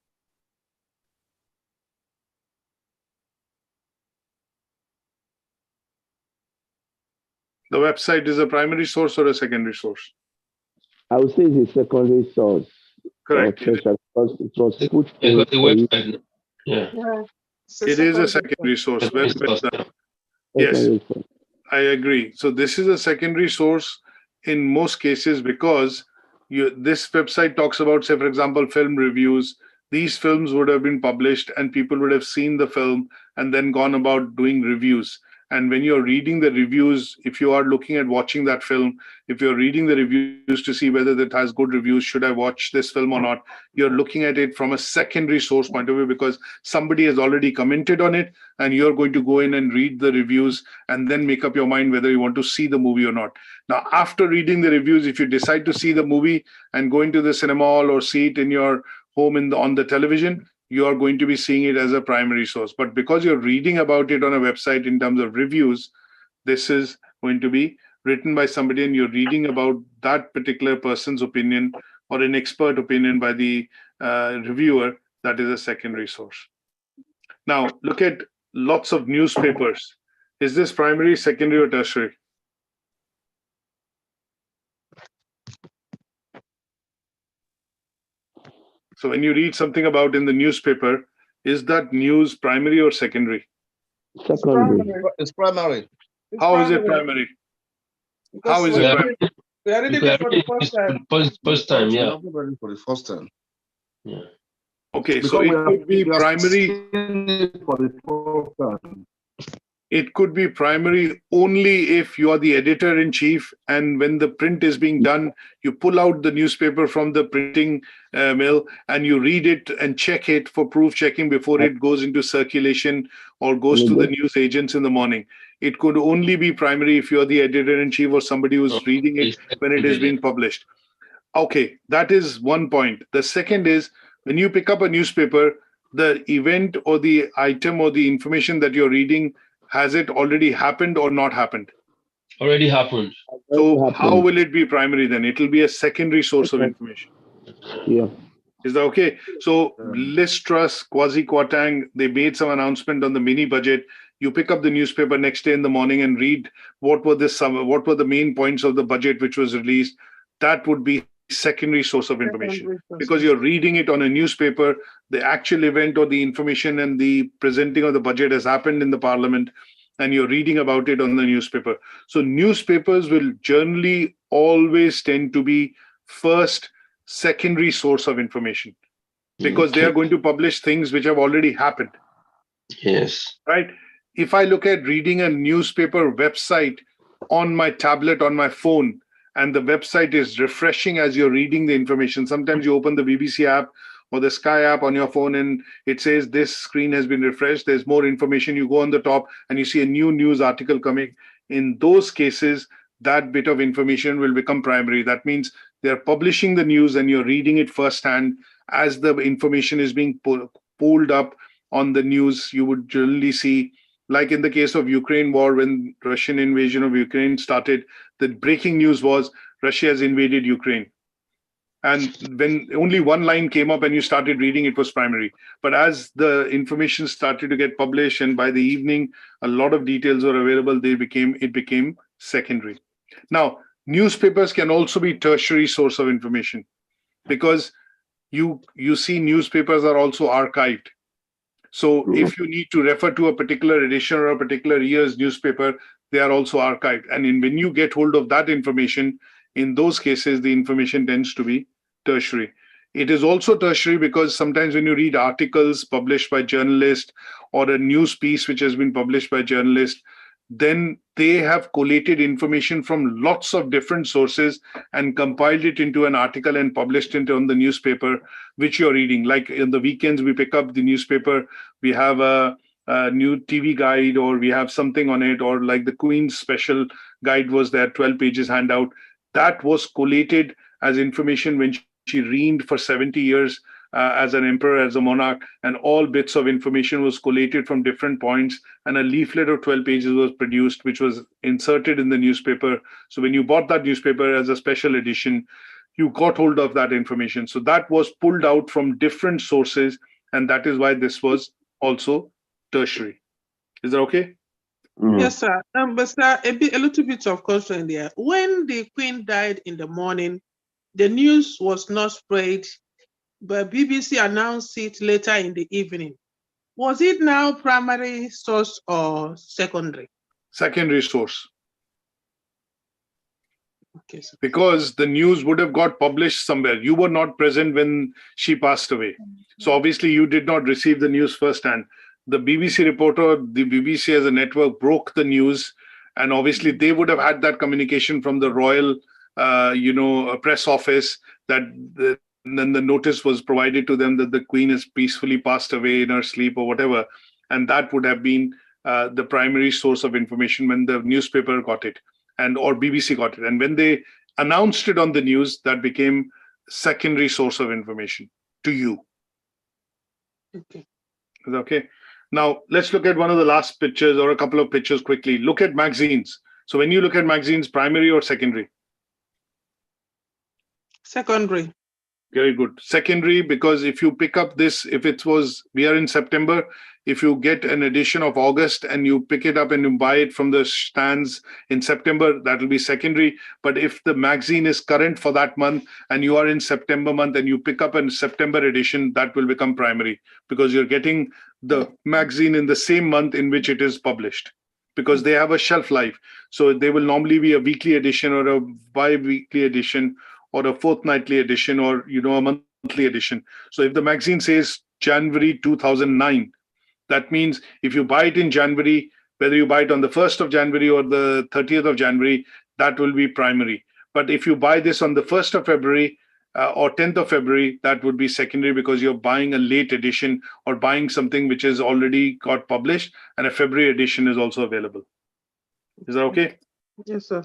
The website is a primary source or a secondary source? I would say it's a secondary source. Correct. It was put the website. Yeah. It is a secondary source. Yes, I agree. So this is a secondary source in most cases because this website talks about, say, for example, film reviews. These films would have been published and people would have seen the film and then gone about doing reviews. And when you're reading the reviews, if you are looking at watching that film, if you're reading the reviews to see whether it has good reviews, should I watch this film or not, you're looking at it from a secondary source point of view because somebody has already commented on it and you're going to go in and read the reviews and then make up your mind whether you want to see the movie or not. Now, after reading the reviews, if you decide to see the movie and go into the cinema hall or see it in your home on the television, you are going to be seeing it as a primary source. But because you're reading about it on a website in terms of reviews, this is going to be written by somebody and you're reading about that particular person's opinion or an expert opinion by the reviewer. That is a secondary source. Now, look at lots of newspapers. Is this primary, secondary, or tertiary? So when you read something about in the newspaper, is that news primary or secondary? Secondary. It's primary. How is it primary? How is it primary? We are reading it for the first time. First time, yeah. For the first time. Yeah. Okay, so it could be primary. For the first time. It could be primary only if you are the editor-in-chief, and when the print is being done, you pull out the newspaper from the printing mill and you read it and check it for proof checking before it goes into circulation or goes to the news agents in the morning. It could only be primary if you are the editor-in-chief or somebody who's reading it when it is being published. Okay, that is one point. The second is, when you pick up a newspaper, the event or the item or the information that you're reading, has it already happened or not happened? Already happened. So how will it be primary then? It will be a secondary source of information. Yeah. Is that okay? So Liz Truss, Kwasi Kwarteng, they made some announcement on the mini budget. You pick up the newspaper next day in the morning and read what were the main points of the budget which was released. That would be secondary source of information, because you're reading it on a newspaper. The actual event or the information and the presenting of the budget has happened in the parliament, and you're reading about it on the newspaper. So newspapers will generally always tend to be first secondary source of information, because they are going to publish things which have already happened. Yes. Right? If I look at reading a newspaper website on my tablet, on my phone, and the website is refreshing as you're reading the information. Sometimes you open the BBC app or the Sky app on your phone and it says this screen has been refreshed. There's more information. You go on the top and you see a new news article coming. In those cases, that bit of information will become primary. That means they're publishing the news and you're reading it firsthand as the information is being pulled up on the news. You would generally see, like in the case of Ukraine war, when Russian invasion of Ukraine started, the breaking news was Russia has invaded Ukraine. And when only one line came up and you started reading, it was primary. But as the information started to get published and by the evening, a lot of details were available, it became secondary. Now, newspapers can also be tertiary source of information, because you see newspapers are also archived. So if you need to refer to a particular edition or a particular year's newspaper, they are also archived. And when you get hold of that information, in those cases, the information tends to be tertiary. It is also tertiary because sometimes when you read articles published by journalists or a news piece which has been published by journalists, then they have collated information from lots of different sources and compiled it into an article and published it on the newspaper which you're reading. Like in the weekends, we pick up the newspaper, we have a new TV guide, or we have something on it, or like the Queen's special guide was there, 12 pages handout. That was collated as information when she reigned for 70 years as an emperor, as a monarch, and all bits of information was collated from different points, and a leaflet of 12 pages was produced, which was inserted in the newspaper. So when you bought that newspaper as a special edition, you got hold of that information. So that was pulled out from different sources, and that is why this was also tertiary. Is that okay? Yes, sir. But sir, a little bit of caution there. When the Queen died in the morning, the news was not spread, but BBC announced it later in the evening. Was it now primary source or secondary? Secondary source. Okay, sir. Because the news would have got published somewhere. You were not present when she passed away. So obviously you did not receive the news firsthand. The BBC reporter, the BBC as a network broke the news, and obviously they would have had that communication from the royal, press office, that then the notice was provided to them that the Queen has peacefully passed away in her sleep or whatever. And that would have been the primary source of information when the newspaper got it or BBC got it. And when they announced it on the news, that became secondary source of information to you. Okay. Is that okay? Now, let's look at one of the last pictures or a couple of pictures quickly. Look at magazines. So when you look at magazines, primary or secondary? Secondary. Very good. Secondary, because if you pick up this, if it was, we are in September, if you get an edition of August and you pick it up and you buy it from the stands in September, that will be secondary. But if the magazine is current for that month and you are in September month and you pick up a September edition, that will become primary because you're getting the magazine in the same month in which it is published, because they have a shelf life. So they will normally be a weekly edition or a bi-weekly edition or a fortnightly edition or a monthly edition. So if the magazine says January 2009, that means if you buy it in January, whether you buy it on the 1st of January or the 30th of January, that will be primary. But if you buy this on the 1st of February or 10th of February, that would be secondary because you're buying a late edition or buying something which has already got published and a February edition is also available. Is that okay? Yes, sir.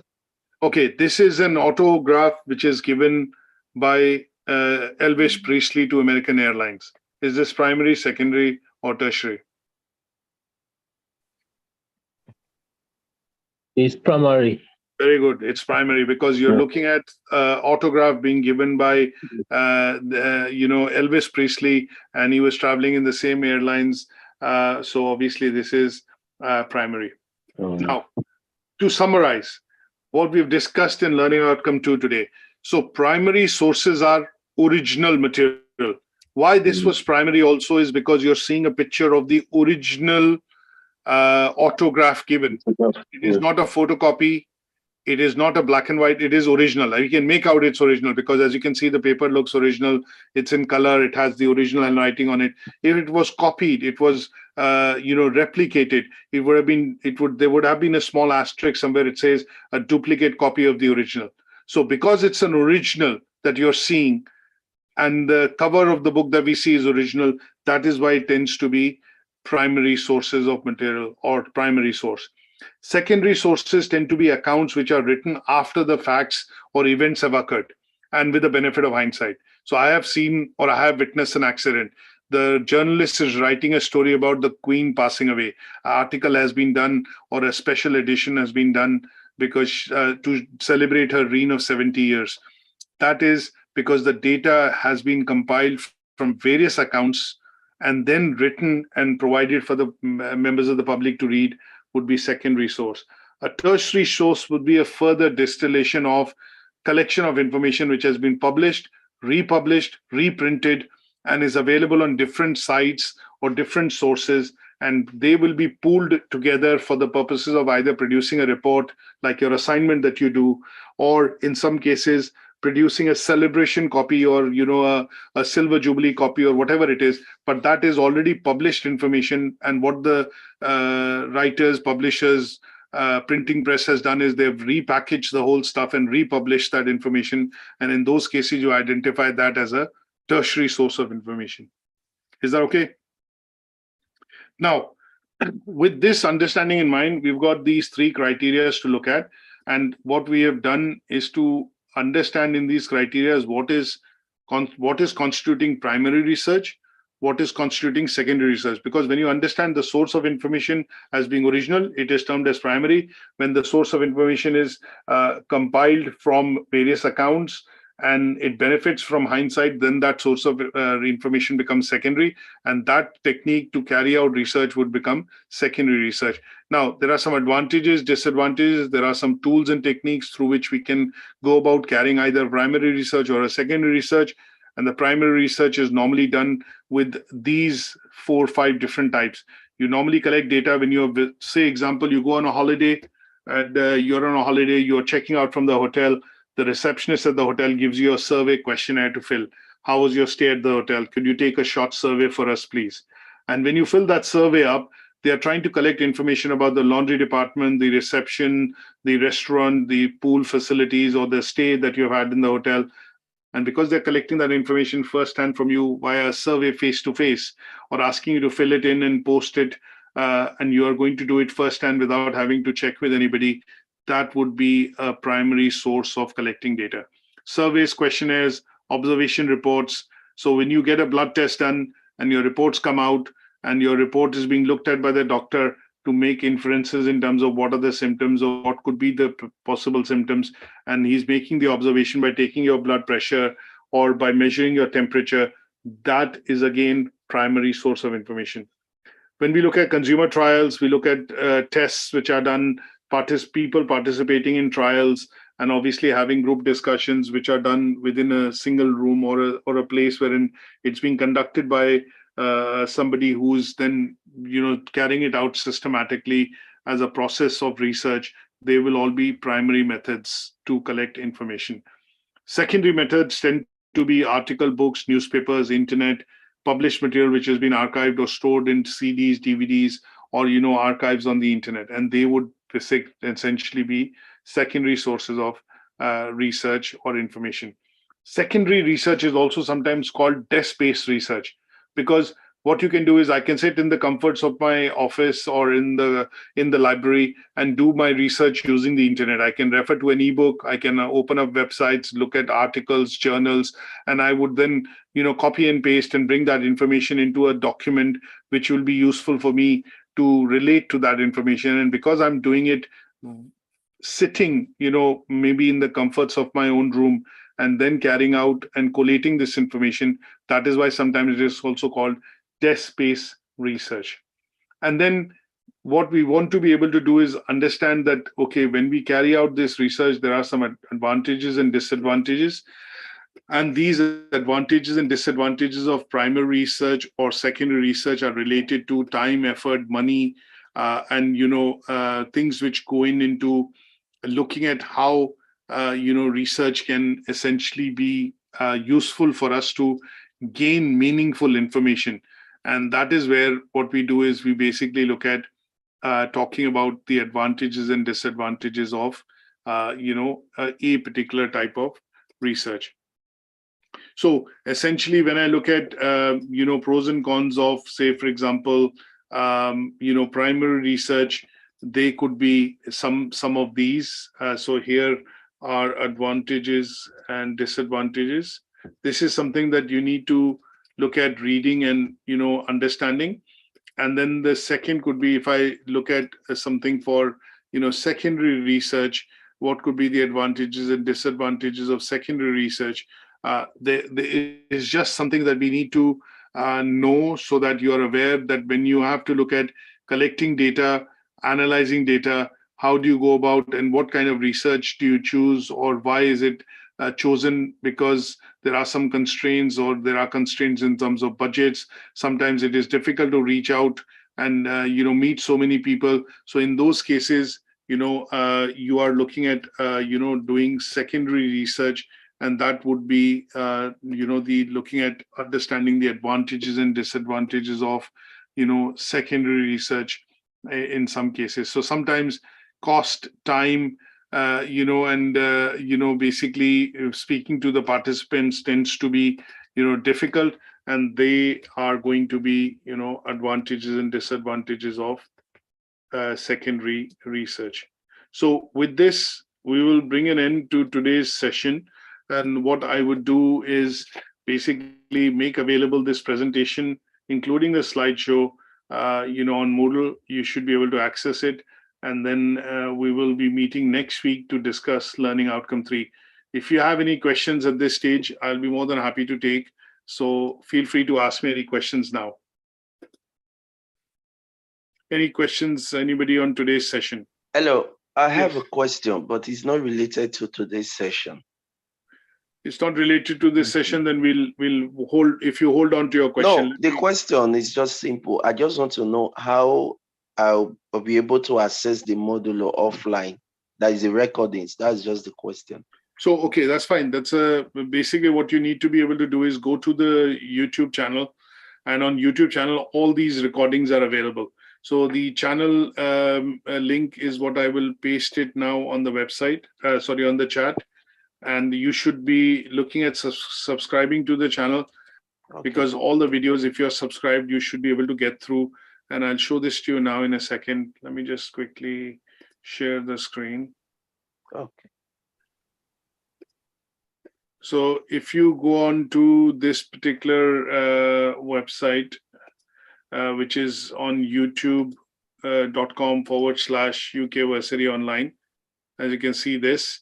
Okay, this is an autograph which is given by Elvis Presley to American Airlines. Is this primary, secondary, or tertiary? It's primary. Very good. It's primary because you're looking at autograph being given by Elvis Presley, and he was traveling in the same airlines. So obviously this is primary. Now, to summarize what we've discussed in Learning Outcome 2 today. So primary sources are original material. Why this was primary also is because you're seeing a picture of the original autograph given. It is not a photocopy. It is not a black and white. It is original. You can make out it's original because, as you can see, the paper looks original. It's in color. It has the original handwriting on it. If it was copied, it was replicated. It would have been. There would have been a small asterisk somewhere. It says a duplicate copy of the original. So because it's an original that you're seeing, and the cover of the book that we see is original, that is why it tends to be primary sources of material or primary source. Secondary sources tend to be accounts which are written after the facts or events have occurred and with the benefit of hindsight. So I have seen or I have witnessed an accident. The journalist is writing a story about the Queen passing away. An article has been done or a special edition has been done because to celebrate her reign of 70 years. That is because the data has been compiled from various accounts and then written and provided for the members of the public to read would be secondary source. A tertiary source would be a further distillation of collection of information which has been published, republished, reprinted, and is available on different sites or different sources, and they will be pooled together for the purposes of either producing a report like your assignment that you do, or in some cases, producing a celebration copy or a silver jubilee copy or whatever it is, but that is already published information. And what the writers, publishers, printing press has done is they've repackaged the whole stuff and republished that information. And in those cases, you identify that as a tertiary source of information. Is that okay? Now, with this understanding in mind, we've got these three criteria to look at. And what we have done is to understand in these criteria what is constituting primary research, what is constituting secondary research. Because when you understand the source of information as being original, it is termed as primary. When the source of information is compiled from various accounts and it benefits from hindsight, then that source of information becomes secondary, and that technique to carry out research would become secondary research. Now, there are some advantages, disadvantages. There are some tools and techniques through which we can go about carrying either primary research or a secondary research. And the primary research is normally done with these 4 or 5 different types. You normally collect data when you, say, example, you go on a holiday, and you're on a holiday, you're checking out from the hotel. The receptionist at the hotel gives you a survey questionnaire to fill. How was your stay at the hotel? Could you take a short survey for us, please? And when you fill that survey up, they are trying to collect information about the laundry department, the reception, the restaurant, the pool facilities, or the stay that you've had in the hotel. And because they're collecting that information firsthand from you via a survey face-to-face, or asking you to fill it in and post it, and you are going to do it firsthand without having to check with anybody, that would be a primary source of collecting data. Surveys, questionnaires, observation reports. So when you get a blood test done, and your reports come out, and your report is being looked at by the doctor to make inferences in terms of what are the symptoms or what could be the possible symptoms. And he's making the observation by taking your blood pressure or by measuring your temperature. That is, again, primary source of information. When we look at consumer trials, we look at tests which are done, people participating in trials, and obviously having group discussions which are done within a single room or a place wherein it's being conducted by somebody who's then carrying it out systematically as a process of research. They will all be primary methods to collect information. Secondary methods tend to be article, books, newspapers, internet, published material which has been archived or stored in CDs, DVDs, or archives on the internet, and they would essentially be secondary sources of research or information. Secondary research is also sometimes called desk-based research, because what you can do is I can sit in the comforts of my office or in the library and do my research using the internet. I can refer to an ebook, I can open up websites, look at articles, journals, and I would then copy and paste and bring that information into a document which will be useful for me to relate to that information. And because I'm doing it sitting, maybe in the comforts of my own room, and then carrying out and collating this information, that is why sometimes it is also called desk-based research. And then what we want to be able to do is understand that, okay, when we carry out this research, there are some advantages and disadvantages. And these advantages and disadvantages of primary research or secondary research are related to time, effort, money, and things which go into looking at how research can essentially be useful for us to gain meaningful information. And that is where what we do is we basically look at talking about the advantages and disadvantages of a particular type of research. So essentially, when I look at pros and cons of, say, for example, primary research, they could be some of these. So here are advantages and disadvantages. This is something that you need to look at reading and understanding. And then the second could be, if I look at something for secondary research, what could be the advantages and disadvantages of secondary research? There is just something that we need to know, so that you are aware that when you have to look at collecting data, analyzing data, how do you go about, and what kind of research do you choose, or why is it chosen? Because there are some constraints, or there are constraints in terms of budgets. Sometimes it is difficult to reach out and meet so many people. So in those cases, you are looking at doing secondary research, and that would be the looking at understanding the advantages and disadvantages of secondary research in some cases. So sometimes cost, time, basically speaking to the participants tends to be difficult, and they are going to be advantages and disadvantages of secondary research. So with this, we will bring an end to today's session. And what I would do is basically make available this presentation, including the slideshow, on Moodle. You should be able to access it. And then we will be meeting next week to discuss Learning Outcome 3. If you have any questions at this stage, I'll be more than happy to take. So feel free to ask me any questions now. Any questions, anybody on today's session? Hello, I have a question, but it's not related to today's session. It's not related to this session, then we'll hold, if you hold on to your question. No, the question is just simple. I just want to know how I'll be able to access the module offline. That is the recordings. That's just the question. So, okay, that's fine. That's basically what you need to be able to do is go to the YouTube channel, and on YouTube channel, all these recordings are available. So the channel link is what I will paste it now on the website, on the chat. And you should be looking at subscribing to the channel, because all the videos, if you're subscribed, you should be able to get through. And I'll show this to you now in a second. Let me just quickly share the screen. Okay. So if you go on to this particular website, which is on youtube.com/UK Versity Online, as you can see this,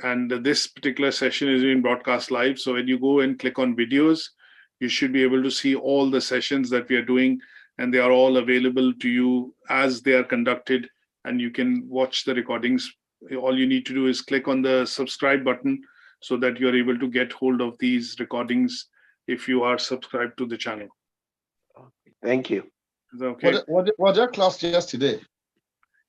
and this particular session is being broadcast live. So when you go and click on videos, you should be able to see all the sessions that we are doing, and they are all available to you as they are conducted, and you can watch the recordings. All you need to do is click on the subscribe button so that you're able to get hold of these recordings if you are subscribed to the channel. Thank you. Is that okay? Was there class yesterday?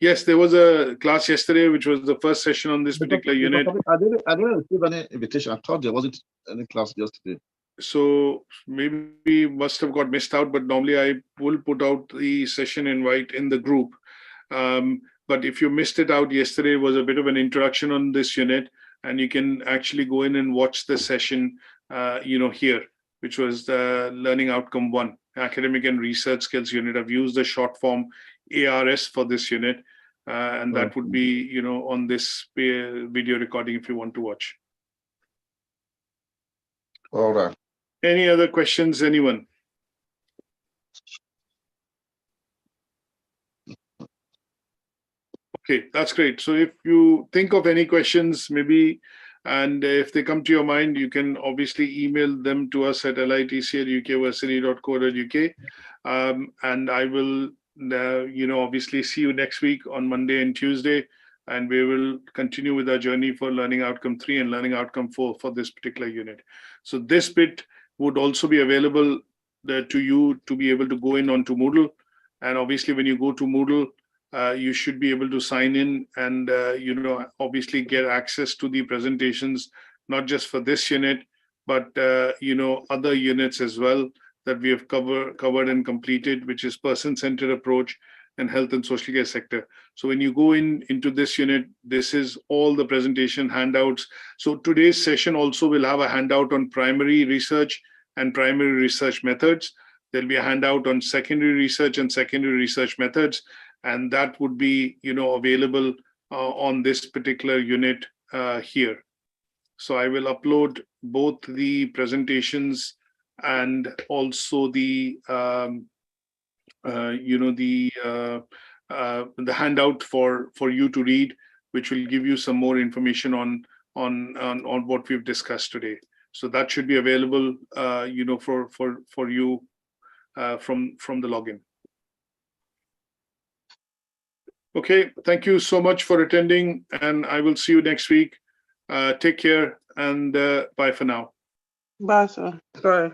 Yes, there was a class yesterday, which was the first session on this particular unit. I didn't receive any invitation. I thought there wasn't any class yesterday. So maybe must have got missed out, but normally I will put out the session invite in the group. But if you missed it out, yesterday was a bit of an introduction on this unit, and you can actually go in and watch the session, here, which was the Learning Outcome 1, Academic and Research Skills Unit. I've used the short form ARS for this unit, and that would be, on this video recording if you want to watch. All right. Any other questions, anyone? Okay, that's great. So if you think of any questions, maybe, and if they come to your mind, you can obviously email them to us at litc@ukversity.co.uk. And I will, obviously see you next week on Monday and Tuesday, and we will continue with our journey for Learning Outcome 3 and Learning Outcome 4 for this particular unit. So this bit would also be available to you to be able to go in onto Moodle. And obviously when you go to Moodle, you should be able to sign in and, obviously get access to the presentations, not just for this unit, but, other units as well that we have covered and completed, which is person-centered approach and health and social care sector. So when you go into this unit, this is all the presentation handouts. So today's session also will have a handout on primary research and primary research methods. There'll be a handout on secondary research and secondary research methods, and that would be, available on this particular unit here. So I will upload both the presentations and also the handout for you to read, which will give you some more information on what we've discussed today. So that should be available, for you from the login. Okay, thank you so much for attending, and I will see you next week. Take care, and bye for now. Bye, sir. Bye.